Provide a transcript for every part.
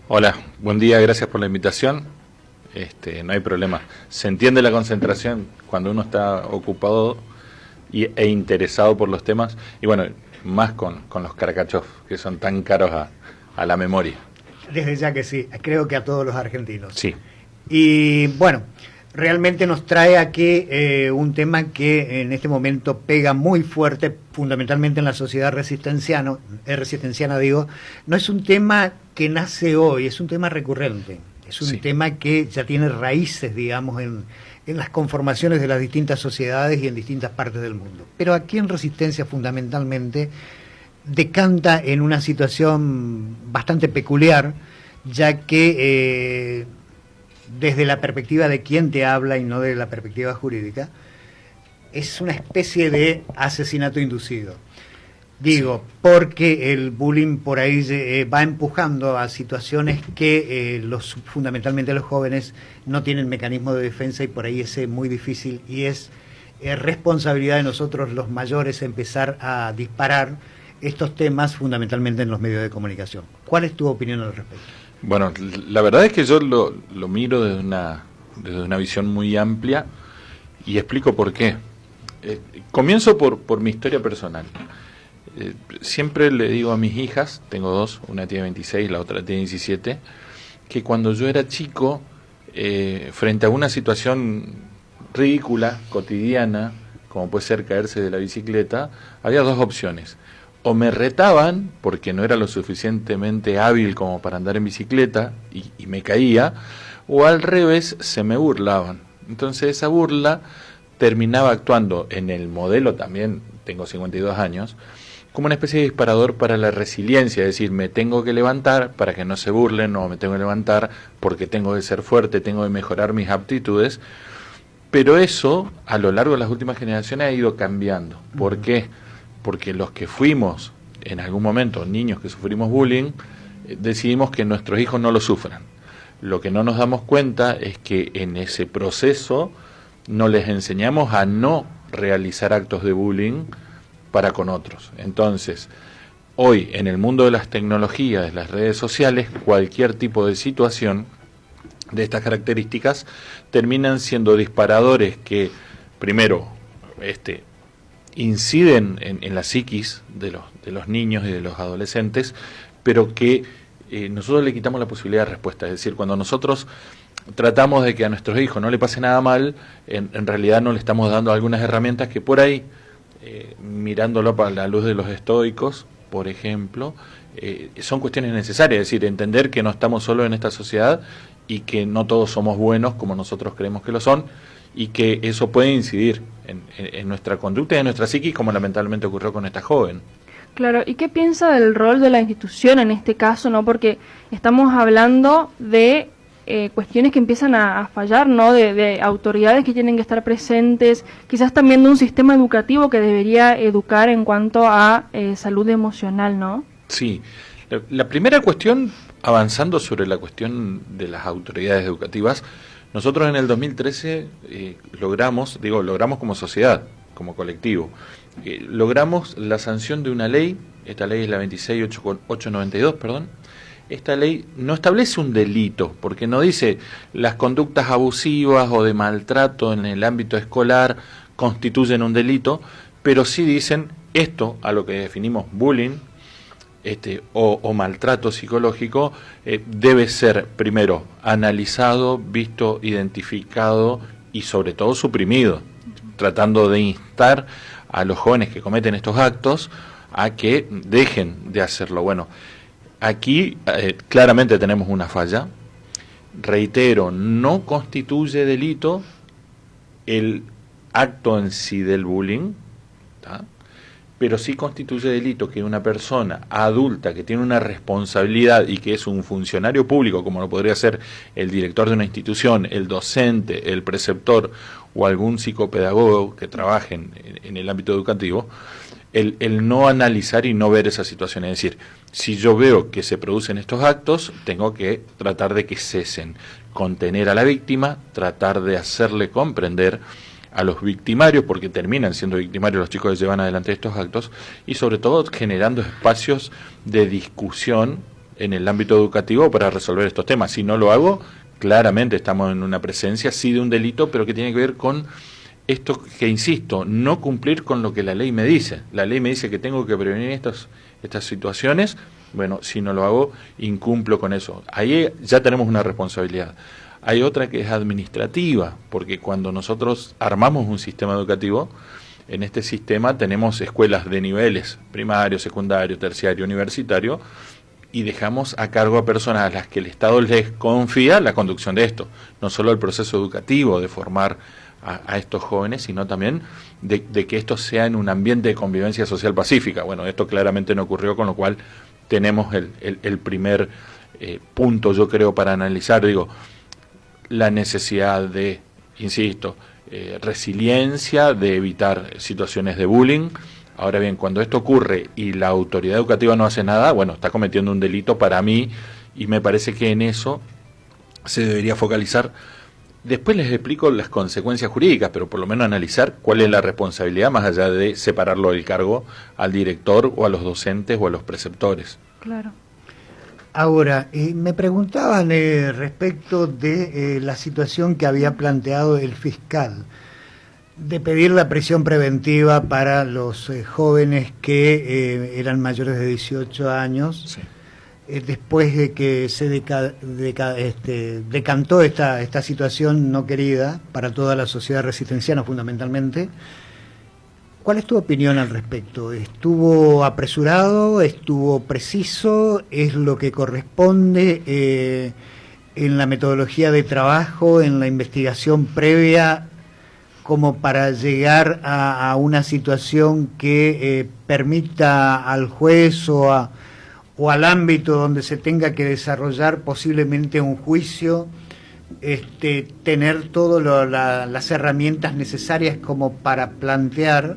Hola, buen día, gracias por la invitación. No hay problema. Se entiende la concentración cuando uno está ocupado e interesado por los temas, y bueno, más con los carcachos, que son tan caros a la memoria. Desde ya que sí, creo que a todos los argentinos. Sí, Y bueno, realmente nos trae aquí un tema que en este momento pega muy fuerte, fundamentalmente en la sociedad resistenciana digo. No es un tema que nace hoy, es un tema recurrente. Es un sí. tema que ya tiene raíces, digamos, en las conformaciones de las distintas sociedades y en distintas partes del mundo. Pero aquí en Resistencia fundamentalmente decanta en una situación bastante peculiar, ya que desde la perspectiva de quien te habla y no de la perspectiva jurídica, es una especie de asesinato inducido. Digo, porque el bullying por ahí va empujando a situaciones que fundamentalmente los jóvenes no tienen mecanismo de defensa, y por ahí es muy difícil, y es responsabilidad de nosotros los mayores empezar a disparar estos temas fundamentalmente en los medios de comunicación. ¿Cuál es tu opinión al respecto? Bueno, la verdad es que yo lo miro desde una visión muy amplia y explico por qué. Comienzo por mi historia personal. Siempre le digo a mis hijas, tengo dos, una tiene 26, la otra tiene 17, que cuando yo era chico, frente a una situación ridícula, cotidiana, como puede ser caerse de la bicicleta, había dos opciones. O me retaban, porque no era lo suficientemente hábil como para andar en bicicleta, y me caía, o al revés, se me burlaban. Entonces esa burla terminaba actuando en el modelo también, tengo 52 años, como una especie de disparador para la resiliencia, es decir, me tengo que levantar para que no se burlen, no me tengo que levantar porque tengo que ser fuerte, tengo que mejorar mis aptitudes, pero eso a lo largo de las últimas generaciones ha ido cambiando. ¿Por qué? Porque los que fuimos en algún momento niños que sufrimos bullying, decidimos que nuestros hijos no lo sufran. Lo que no nos damos cuenta es que en ese proceso no les enseñamos a no realizar actos de bullying para con otros. Entonces, hoy en el mundo de las tecnologías, de las redes sociales, cualquier tipo de situación de estas características terminan siendo disparadores que, primero, inciden en la psiquis de los niños y de los adolescentes, pero que nosotros le quitamos la posibilidad de respuesta. Es decir, cuando nosotros tratamos de que a nuestros hijos no le pase nada mal, en realidad no le estamos dando algunas herramientas que por ahí, mirándolo para la luz de los estoicos, por ejemplo, son cuestiones necesarias. Es decir, entender que no estamos solos en esta sociedad y que no todos somos buenos como nosotros creemos que lo son, y que eso puede incidir en nuestra conducta y en nuestra psiquis, como lamentablemente ocurrió con esta joven. Claro, ¿y qué piensa del rol de la institución en este caso, no? Porque estamos hablando de cuestiones que empiezan a fallar, ¿no? De autoridades que tienen que estar presentes, quizás también de un sistema educativo que debería educar en cuanto a salud emocional, ¿no? Sí, la primera cuestión, avanzando sobre la cuestión de las autoridades educativas, nosotros en el 2013 logramos como sociedad, como colectivo, logramos la sanción de una ley. Esta ley es la 26892, perdón. Esta ley no establece un delito, porque no dice las conductas abusivas o de maltrato en el ámbito escolar constituyen un delito, pero sí dicen esto, a lo que definimos bullying, o maltrato psicológico, debe ser primero analizado, visto, identificado y sobre todo suprimido, tratando de instar a los jóvenes que cometen estos actos a que dejen de hacerlo. Bueno, aquí claramente tenemos una falla. Reitero, no constituye delito el acto en sí del bullying, ¿tá? Pero sí constituye delito que una persona adulta que tiene una responsabilidad y que es un funcionario público, como lo podría ser el director de una institución, el docente, el preceptor o algún psicopedagogo que trabaje en el ámbito educativo, el no analizar y no ver esa situación. Es decir, si yo veo que se producen estos actos, tengo que tratar de que cesen, contener a la víctima, tratar de hacerle comprender a los victimarios, porque terminan siendo victimarios los chicos que llevan adelante estos actos, y sobre todo generando espacios de discusión en el ámbito educativo para resolver estos temas. Si no lo hago, claramente estamos en una presencia, sí, de un delito, pero que tiene que ver con esto que, insisto, no cumplir con lo que la ley me dice. La ley me dice que tengo que prevenir estas situaciones. Bueno, si no lo hago, incumplo con eso. Ahí ya tenemos una responsabilidad. Hay otra que es administrativa, porque cuando nosotros armamos un sistema educativo, en este sistema tenemos escuelas de niveles primario, secundario, terciario, universitario, y dejamos a cargo a personas a las que el Estado les confía la conducción de esto, no solo el proceso educativo de formar a estos jóvenes, sino también de que esto sea en un ambiente de convivencia social pacífica. Bueno, esto claramente no ocurrió, con lo cual tenemos el primer punto, yo creo, para analizar, la necesidad de, insisto, resiliencia, de evitar situaciones de bullying. Ahora bien, cuando esto ocurre y la autoridad educativa no hace nada, bueno, está cometiendo un delito para mí, y me parece que en eso se debería focalizar. Después les explico las consecuencias jurídicas, pero por lo menos analizar cuál es la responsabilidad, más allá de separarlo del cargo al director o a los docentes o a los preceptores. Claro. Ahora, me preguntaban respecto de la situación que había planteado el fiscal, de pedir la prisión preventiva para los jóvenes que eran mayores de 18 años, sí. Después de que se decantó esta situación no querida para toda la sociedad resistenciana fundamentalmente. ¿Cuál es tu opinión al respecto? ¿Estuvo apresurado? ¿Estuvo preciso? ¿Es lo que corresponde en la metodología de trabajo, en la investigación previa, como para llegar a una situación que permita al juez o al ámbito donde se tenga que desarrollar posiblemente un juicio, tener todas las herramientas necesarias como para plantear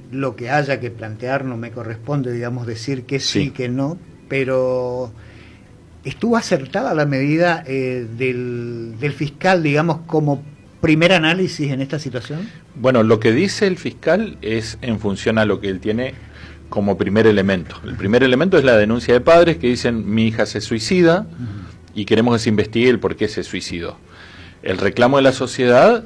lo que haya que plantear? No me corresponde, digamos, decir que sí, que no, pero ¿estuvo acertada la medida del fiscal, digamos, como primer análisis en esta situación? Bueno, lo que dice el fiscal es en función a lo que él tiene como primer elemento. El primer elemento es la denuncia de padres que dicen: mi hija se suicida y queremos que se investigue el por qué se suicidó. El reclamo de la sociedad,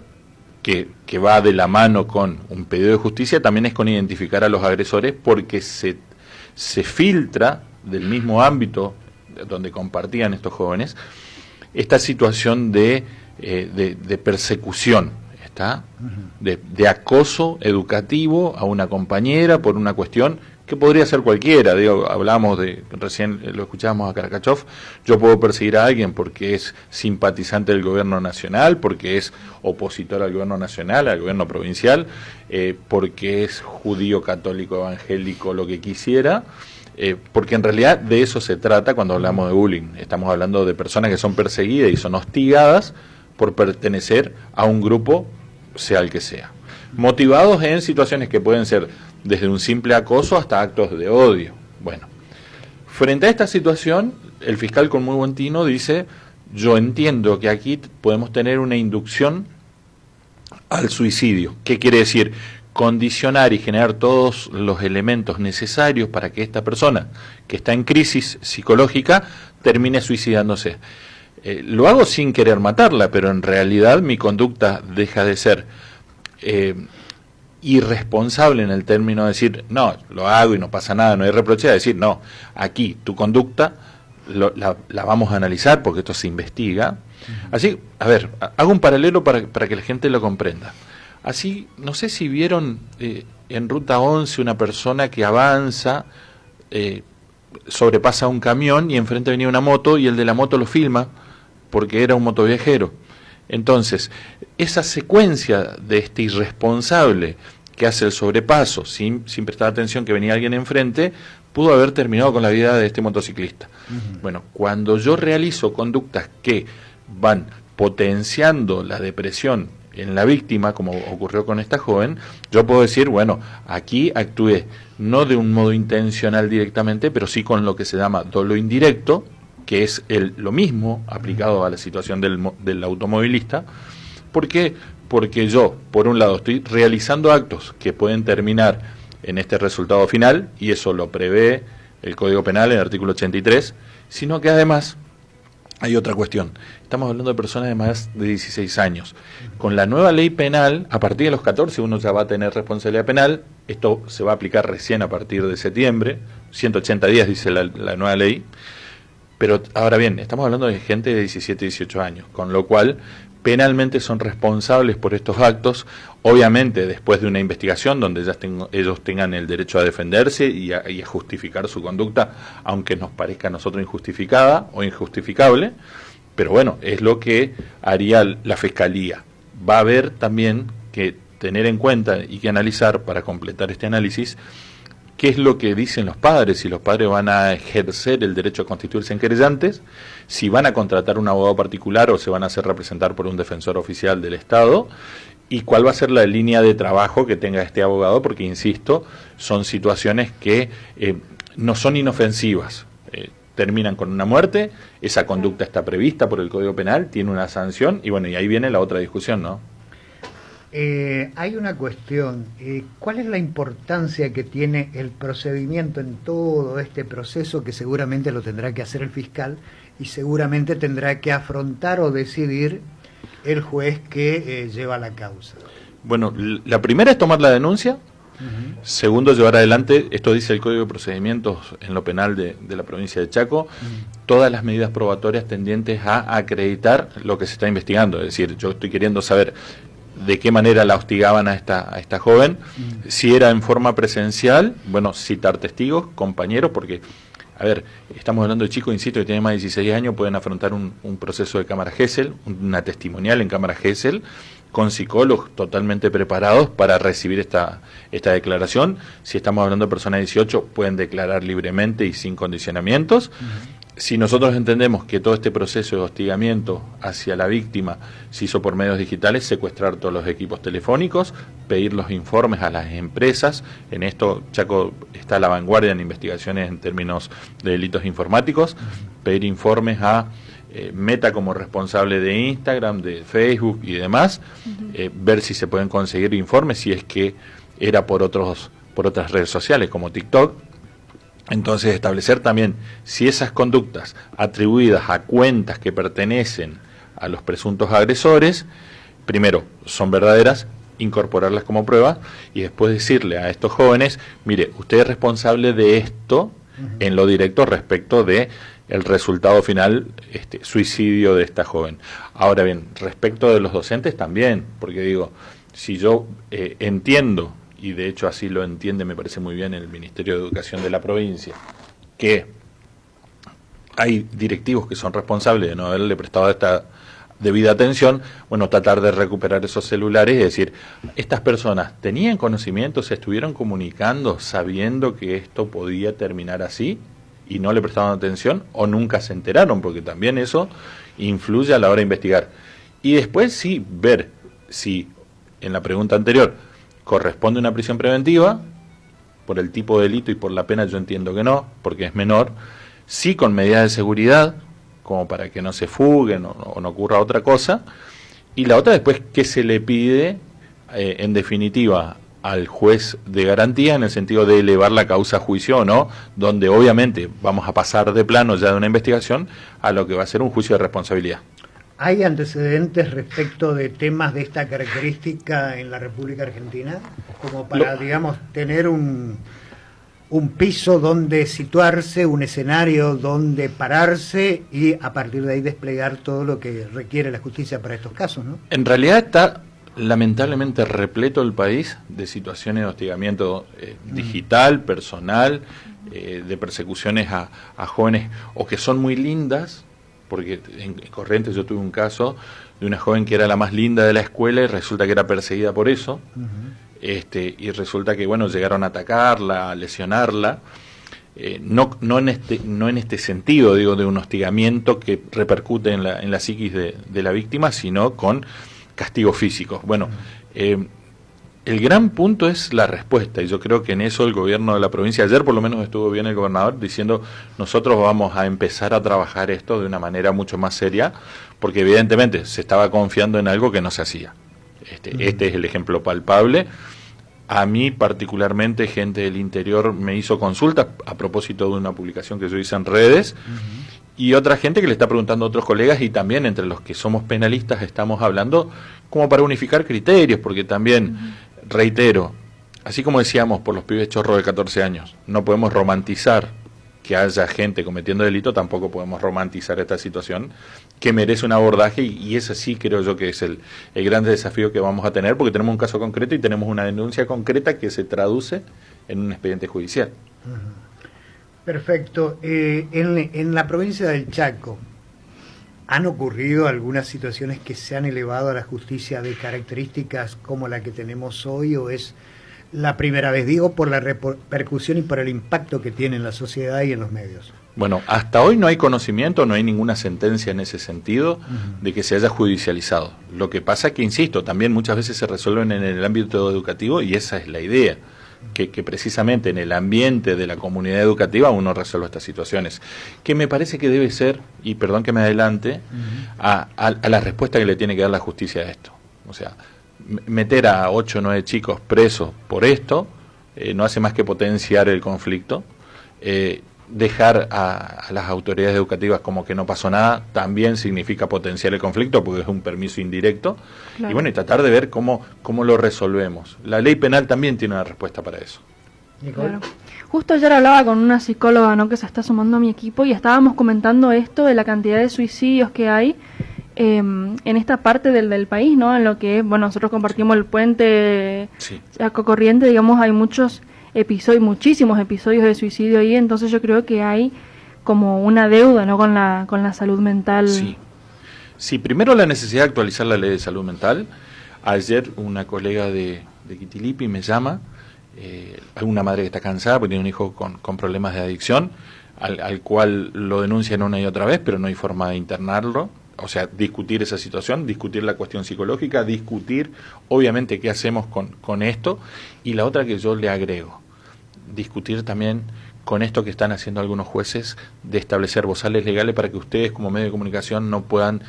que va de la mano con un pedido de justicia, también es con identificar a los agresores, porque se filtra del mismo ámbito donde compartían estos jóvenes esta situación de persecución, de acoso educativo a una compañera por una cuestión que podría ser cualquiera. Hablamos recién lo escuchábamos a Karakachov, yo puedo perseguir a alguien porque es simpatizante del gobierno nacional, porque es opositor al gobierno nacional, al gobierno provincial, porque es judío, católico, evangélico, lo que quisiera, porque en realidad de eso se trata cuando hablamos de bullying. Estamos hablando de personas que son perseguidas y son hostigadas por pertenecer a un grupo, sea el que sea, motivados en situaciones que pueden ser desde un simple acoso hasta actos de odio. Bueno, frente a esta situación, el fiscal con muy buen tino dice: yo entiendo que aquí podemos tener una inducción al suicidio. ¿Qué quiere decir? Condicionar y generar todos los elementos necesarios para que esta persona, que está en crisis psicológica, termine suicidándose. Lo hago sin querer matarla, pero en realidad mi conducta deja de ser irresponsable en el término de decir, no, lo hago y no pasa nada, no hay reproche, a decir, no, aquí tu conducta la vamos a analizar porque esto se investiga. Así, a ver, hago un paralelo para que la gente lo comprenda. Así, no sé si vieron en Ruta 11 una persona que avanza, sobrepasa un camión y enfrente venía una moto y el de la moto lo filma porque era un motoviajero. Entonces, esa secuencia de este irresponsable que hace el sobrepaso sin prestar atención que venía alguien enfrente, pudo haber terminado con la vida de este motociclista. Bueno, cuando yo realizo conductas que van potenciando la depresión en la víctima, como ocurrió con esta joven, yo puedo decir, bueno, aquí actué no de un modo intencional directamente, pero sí con lo que se llama dolo indirecto, que es lo mismo aplicado a la situación del automovilista. ¿Por qué? Porque yo, por un lado, estoy realizando actos que pueden terminar en este resultado final, y eso lo prevé el Código Penal, el artículo 83, sino que además hay otra cuestión. Estamos hablando de personas de más de 16 años. Con la nueva ley penal, a partir de los 14 uno ya va a tener responsabilidad penal. Esto se va a aplicar recién a partir de septiembre. 180 días dice la nueva ley. Pero ahora bien, estamos hablando de gente de 17, 18 años, con lo cual penalmente son responsables por estos actos, obviamente después de una investigación donde ellos tengan el derecho a defenderse y a justificar su conducta, aunque nos parezca a nosotros injustificada o injustificable, pero bueno, es lo que haría la Fiscalía. Va a haber también que tener en cuenta y que analizar, para completar este análisis, qué es lo que dicen los padres, si los padres van a ejercer el derecho a constituirse en querellantes, si van a contratar un abogado particular o se van a hacer representar por un defensor oficial del Estado, y cuál va a ser la línea de trabajo que tenga este abogado, porque, insisto, son situaciones que no son inofensivas. Terminan con una muerte, esa conducta está prevista por el Código Penal, tiene una sanción, y bueno, y ahí viene la otra discusión, ¿no? Hay una cuestión, ¿cuál es la importancia que tiene el procedimiento en todo este proceso, que seguramente lo tendrá que hacer el fiscal y seguramente tendrá que afrontar o decidir el juez que lleva la causa? Bueno, la primera es tomar la denuncia. Segundo, llevar adelante, esto dice el Código de Procedimientos en lo penal de la provincia de Chaco, todas las medidas probatorias tendientes a acreditar lo que se está investigando. Es decir, yo estoy queriendo saber de qué manera la hostigaban a esta joven, si era en forma presencial, bueno, citar testigos, compañeros, porque, a ver, estamos hablando de chicos, insisto, que tienen más de 16 años, pueden afrontar un proceso de cámara Gesell, una testimonial en cámara Gesell, con psicólogos totalmente preparados para recibir esta declaración. Si estamos hablando de personas de 18, pueden declarar libremente y sin condicionamientos. Si nosotros entendemos que todo este proceso de hostigamiento hacia la víctima se hizo por medios digitales, secuestrar todos los equipos telefónicos, pedir los informes a las empresas. En esto Chaco está a la vanguardia en investigaciones en términos de delitos informáticos, pedir informes a Meta como responsable de Instagram, de Facebook y demás, ver si se pueden conseguir informes, si es que era por otras redes sociales como TikTok. Entonces, establecer también si esas conductas atribuidas a cuentas que pertenecen a los presuntos agresores, primero, son verdaderas, incorporarlas como prueba, y después decirle a estos jóvenes, mire, usted es responsable de esto en lo directo respecto de el resultado final, suicidio de esta joven. Ahora bien, respecto de los docentes también, porque digo, si yo entiendo, y de hecho así lo entiende, me parece muy bien, el Ministerio de Educación de la provincia, que hay directivos que son responsables de no haberle prestado esta debida atención, bueno, tratar de recuperar esos celulares y decir, estas personas tenían conocimiento, se estuvieron comunicando sabiendo que esto podía terminar así y no le prestaron atención, o nunca se enteraron, porque también eso influye a la hora de investigar. Y después sí, ver si en la pregunta anterior corresponde una prisión preventiva, por el tipo de delito y por la pena yo entiendo que no, porque es menor, sí con medidas de seguridad, como para que no se fuguen o no ocurra otra cosa, y la otra después que se le pide, en definitiva, al juez de garantía, en el sentido de elevar la causa a juicio o no, donde obviamente vamos a pasar de plano ya de una investigación a lo que va a ser un juicio de responsabilidad. ¿Hay antecedentes respecto de temas de esta característica en la República Argentina? Como para, digamos, tener un piso donde situarse, un escenario donde pararse y a partir de ahí desplegar todo lo que requiere la justicia para estos casos, ¿no? En realidad está lamentablemente repleto el país de situaciones de hostigamiento digital, personal, de persecuciones a jóvenes o que son muy lindas, porque en Corrientes yo tuve un caso de una joven que era la más linda de la escuela y resulta que era perseguida por eso, y resulta que bueno, llegaron a atacarla, a lesionarla, no en este sentido, digo, de un hostigamiento que repercute en la psiquis de la víctima, sino con castigos físicos. Bueno, el gran punto es la respuesta, y yo creo que en eso el gobierno de la provincia, ayer por lo menos estuvo bien el gobernador diciendo, nosotros vamos a empezar a trabajar esto de una manera mucho más seria, porque evidentemente se estaba confiando en algo que no se hacía. Este es el ejemplo palpable. A mí particularmente gente del interior me hizo consultas a propósito de una publicación que yo hice en redes, y otra gente que le está preguntando a otros colegas, y también entre los que somos penalistas estamos hablando como para unificar criterios, porque también, reitero, así como decíamos por los pibes chorros de 14 años, no podemos romantizar que haya gente cometiendo delito, tampoco podemos romantizar esta situación que merece un abordaje, y ese sí creo yo que es el gran desafío que vamos a tener, porque tenemos un caso concreto y tenemos una denuncia concreta que se traduce en un expediente judicial. Perfecto. En la provincia del Chaco, ¿han ocurrido algunas situaciones que se han elevado a la justicia de características como la que tenemos hoy, o es la primera vez? Digo, por la repercusión y por el impacto que tiene en la sociedad y en los medios. Bueno, hasta hoy no hay conocimiento, no hay ninguna sentencia en ese sentido de que se haya judicializado. Lo que pasa es que, insisto, también muchas veces se resuelven en el ámbito educativo, y esa es la idea, que precisamente en el ambiente de la comunidad educativa uno resuelva estas situaciones, que me parece que debe ser, y perdón que me adelante, a la respuesta que le tiene que dar la justicia a esto. O sea, meter a 8 o 9 chicos presos por esto no hace más que potenciar el conflicto. Dejar a las autoridades educativas como que no pasó nada también significa potenciar el conflicto, porque es un permiso indirecto. Claro. Y bueno, y tratar de ver cómo lo resolvemos. La ley penal también tiene una respuesta para eso. Claro. Justo ayer hablaba con una psicóloga, ¿no?, que se está sumando a mi equipo, y estábamos comentando esto de la cantidad de suicidios que hay en esta parte del país, ¿no? En lo que, bueno, nosotros compartimos el puente Chaco Corriente, digamos, hay muchísimos episodios de suicidio ahí, entonces yo creo que hay como una deuda, ¿no?, con la salud mental. Sí, primero la necesidad de actualizar la ley de salud mental. Ayer una colega de Quitilipi me llama, una madre que está cansada porque tiene un hijo con problemas de adicción, al cual lo denuncian una y otra vez, pero no hay forma de internarlo. O sea, discutir esa situación, discutir la cuestión psicológica, discutir obviamente qué hacemos con esto, y la otra que yo le agrego, discutir también con esto que están haciendo algunos jueces de establecer bozales legales para que ustedes como medio de comunicación no puedan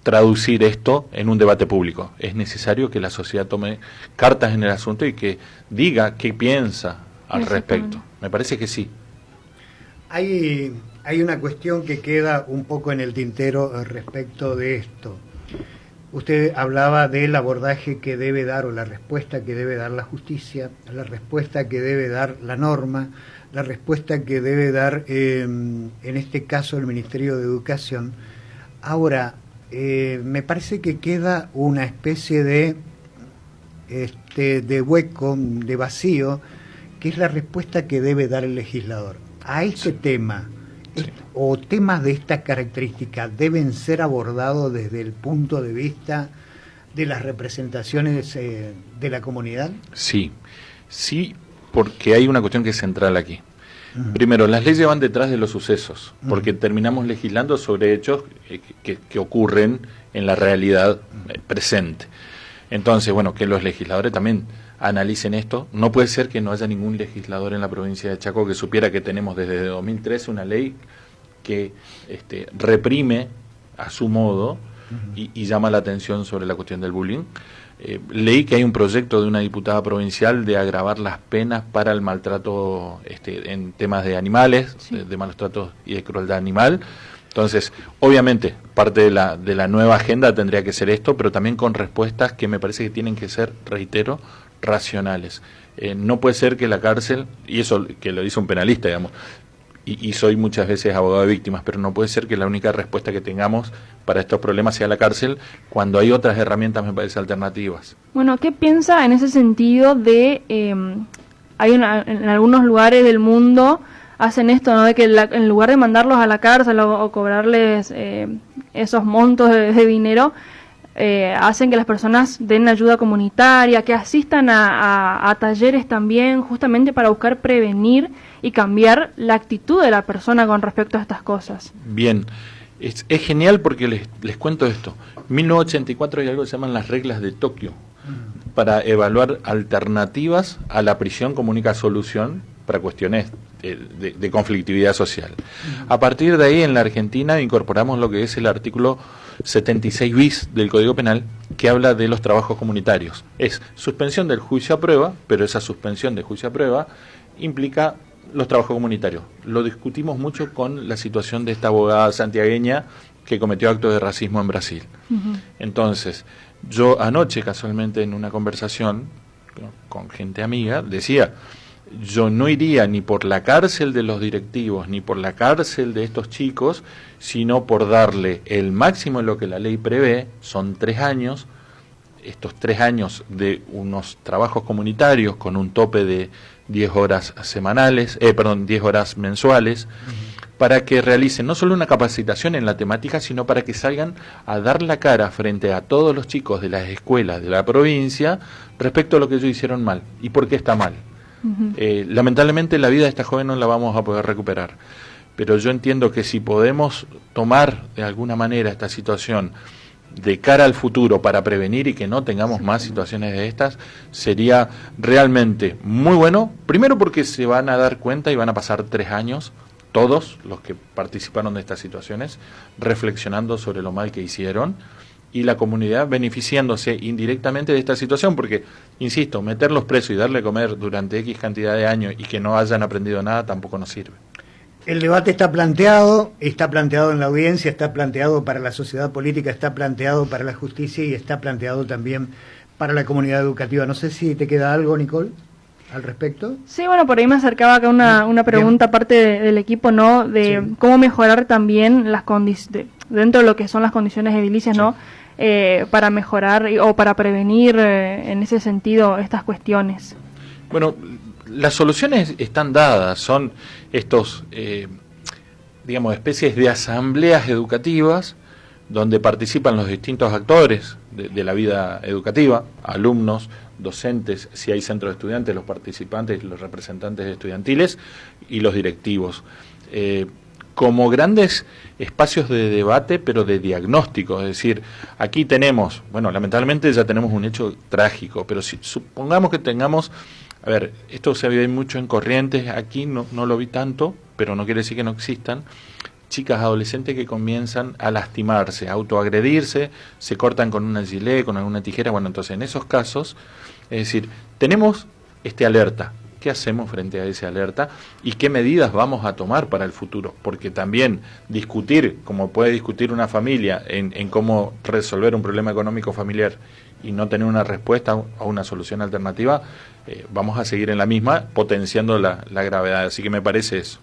traducir esto en un debate público. Es necesario que la sociedad tome cartas en el asunto y que diga qué piensa al respecto. Me parece que sí. Hay una cuestión que queda un poco en el tintero respecto de esto. Usted hablaba del abordaje que debe dar, o la respuesta que debe dar la justicia, la respuesta que debe dar la norma, la respuesta que debe dar, en este caso, el Ministerio de Educación. Ahora, me parece que queda una especie de hueco, de vacío, que es la respuesta que debe dar el legislador a este tema. O temas de esta característica deben ser abordados desde el punto de vista de las representaciones de la comunidad. Sí, porque hay una cuestión que es central aquí. Primero, las leyes van detrás de los sucesos, porque terminamos legislando sobre hechos que ocurren en la realidad presente. Entonces, bueno, que los legisladores también analicen esto. No puede ser que no haya ningún legislador en la provincia de Chaco que supiera que tenemos desde 2013 una ley que reprime a su modo y llama la atención sobre la cuestión del bullying. Leí que hay un proyecto de una diputada provincial de agravar las penas para el maltrato en temas de animales, de malos tratos y de crueldad animal. Entonces, obviamente, parte de la nueva agenda tendría que ser esto, pero también con respuestas que me parece que tienen que ser, reitero, racionales. No puede ser que la cárcel, y eso que lo dice un penalista, digamos, y soy muchas veces abogado de víctimas, pero no puede ser que la única respuesta que tengamos para estos problemas sea la cárcel, cuando hay otras herramientas, me parece, alternativas. Bueno, ¿qué piensa en ese sentido de, hay en algunos lugares del mundo hacen esto, ¿no?, de que en lugar de mandarlos a la cárcel o cobrarles esos montos de dinero, hacen que las personas den ayuda comunitaria, que asistan a talleres también, justamente para buscar prevenir y cambiar la actitud de la persona con respecto a estas cosas? Bien, es genial porque les cuento esto. En 1984 hay algo que se llaman las reglas de Tokio, para evaluar alternativas a la prisión como única solución para cuestiones de conflictividad social. A partir de ahí, en la Argentina, incorporamos lo que es el artículo 76 bis del Código Penal, que habla de los trabajos comunitarios. Es suspensión del juicio a prueba, pero esa suspensión del juicio a prueba implica los trabajos comunitarios. Lo discutimos mucho con la situación de esta abogada santiagueña que cometió actos de racismo en Brasil. Entonces, yo anoche, casualmente, en una conversación con gente amiga, decía: yo no iría ni por la cárcel de los directivos, ni por la cárcel de estos chicos, sino por darle el máximo de lo que la ley prevé, son 3 años, estos 3 años de unos trabajos comunitarios con un tope de 10 horas semanales, 10 horas mensuales, para que realicen no solo una capacitación en la temática, sino para que salgan a dar la cara frente a todos los chicos de las escuelas de la provincia respecto a lo que ellos hicieron mal y por qué está mal. Lamentablemente la vida de esta joven no la vamos a poder recuperar, pero yo entiendo que si podemos tomar de alguna manera esta situación de cara al futuro para prevenir y que no tengamos más situaciones de estas, sería realmente muy bueno. Primero porque se van a dar cuenta y van a pasar 3 años todos los que participaron de estas situaciones reflexionando sobre lo mal que hicieron, y la comunidad beneficiándose indirectamente de esta situación, porque, insisto, meterlos presos y darle a comer durante X cantidad de años y que no hayan aprendido nada tampoco nos sirve. El debate está planteado en la audiencia, está planteado para la sociedad política, está planteado para la justicia y está planteado también para la comunidad educativa. No sé si te queda algo, Nicole, al respecto. Sí, bueno, por ahí me acercaba acá una pregunta aparte del equipo, ¿no? De Sí. cómo mejorar también las condiciones, dentro de lo que son las condiciones edilicias, Sí. ¿no? Para mejorar o para prevenir en ese sentido estas cuestiones. Bueno, las soluciones están dadas, son estos, digamos, especies de asambleas educativas donde participan los distintos actores de la vida educativa, alumnos, docentes, si hay centros de estudiantes, los participantes, los representantes estudiantiles y los directivos. Como grandes espacios de debate, pero de diagnóstico, es decir, aquí tenemos, bueno, lamentablemente ya tenemos un hecho trágico, pero si supongamos que tengamos, a ver, esto se ve mucho en Corrientes, aquí no lo vi tanto, pero no quiere decir que no existan, chicas adolescentes que comienzan a lastimarse, a autoagredirse, se cortan con una gilet, con alguna tijera. Bueno, entonces en esos casos, es decir, tenemos alerta. ¿Qué hacemos frente a esa alerta? ¿Y qué medidas vamos a tomar para el futuro? Porque también discutir, como puede discutir una familia, en cómo resolver un problema económico familiar y no tener una respuesta a una solución alternativa, vamos a seguir en la misma, potenciando la gravedad. Así que me parece eso.